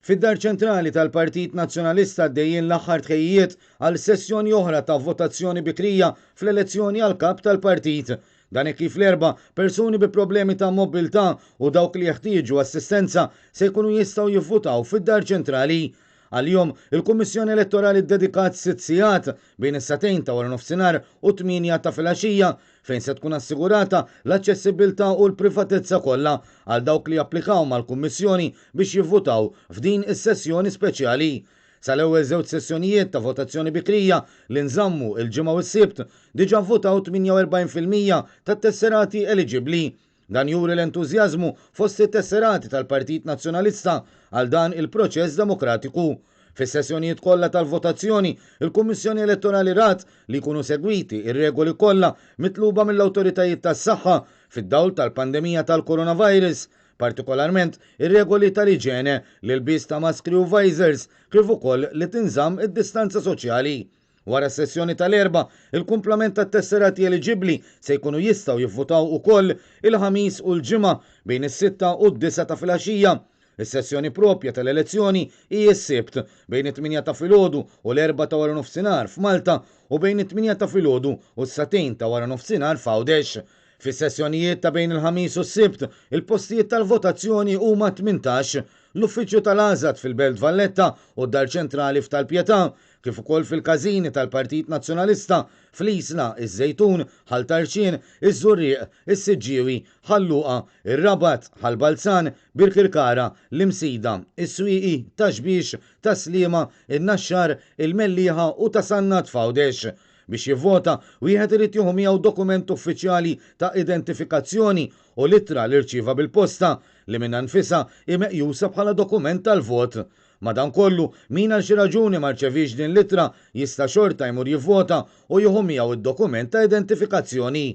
Fid-dar ċentrali tal-Partit Nazzjonalista għaddejjin l-aħħar tħejjiet għal sessjoni oħra ta' votazzjoni bikrija fl-elezzjoni għal kap tal-partit. Dan kif l-erba' persuni bi problemi ta' mobilità u dawk li jeħtieġu assistenza se jkunu jistgħu jivvutaw fid-dar ċentrali. Għal-jom, il-Kummissjoni Elettorali dedikat 6 sigħat bejn is-satejn ta' wara nofsinhar u 8 ta' filgħaxija fejn se tkun assigurata l-aċċessibilità u l-privatezza kollha għal dawk li applikaw mal-Kummissjoni biex jivvutaw f'din is-sessjoni speċjali. Sal-ewwel żewġ sessjonijiet ta' votazzjoni bikrija li nżammu il-ġimgħa u s-sibt diġà votaw 48% tat-tesserati eliġibbli. Dan juri l-entużjażmu fost it-tesserati tal-Partit Nazzjonalista għal dan il-proċess demokratiku. Fis-sessjonijiet kollha tal-votazzjoni, il-Kummissjoni Elettorali rat li jkunu segwiti ir-regoli kollha mitluba mill-awtoritajiet tas-saħħa fid-dawl tal-pandemija tal-coronavirus, partikolarment ir-regoli tal-iġene li l-bis ta' maskri u visors kif ukoll li tinżamm id-distanza soċjali. Wara s-sessjoni tal-erba, il-kumplament tat-tesserati eliġibbli se jkunu jistgħu jivvutaw ukoll il-ħamis u l-ġimgħa bejn is-6 u d-9 ta' filgħaxija. Is-sessjoni propja tal-elezzjoni hija s-sibt bejn it-8 ta' filgħodu u l-4 ta' wara nofsinhar f'Malta u bejn it-8 ta' filgħodu u s-satejn ta' wara nofsinhar f'Għawdex. Fis-sessjonijiet ta' bejn il-ħamis u s-sibt, il-postijiet tal-votazzjoni huma 18, l-uffiċċju tal-Għażad fil-Belt Valletta u d-Dar ċentrali f'Tal-Pjetà, kif ukoll fil-każini tal-Partit Nazzjonalista fl-Isla, iż-Żejtun, Ħal-Tarċien, iż-Żurrieq, is-Siġġiewi, Ħalluqa, ir-Rabat, Ħalbalzan, Birkirkara, l-Imsida, is-Swieqi, Taxbix, Taslima, in-Naxxar, il-Mellieħa u ta' Sannat f'Għawdex. Biex jivvota, wieħed irid jieħu miegħu dokument uffiċjali ta' identifikazzjoni u littra li rċieva bil-posta li minn anfisha imeqjusa bħala dokument tal-vot. Madankollu, min għal xi raġuni ma rċevix din littra jista' xorta jmur jivvota u jieħu miegħu id-dokument ta' identifikazzjoni.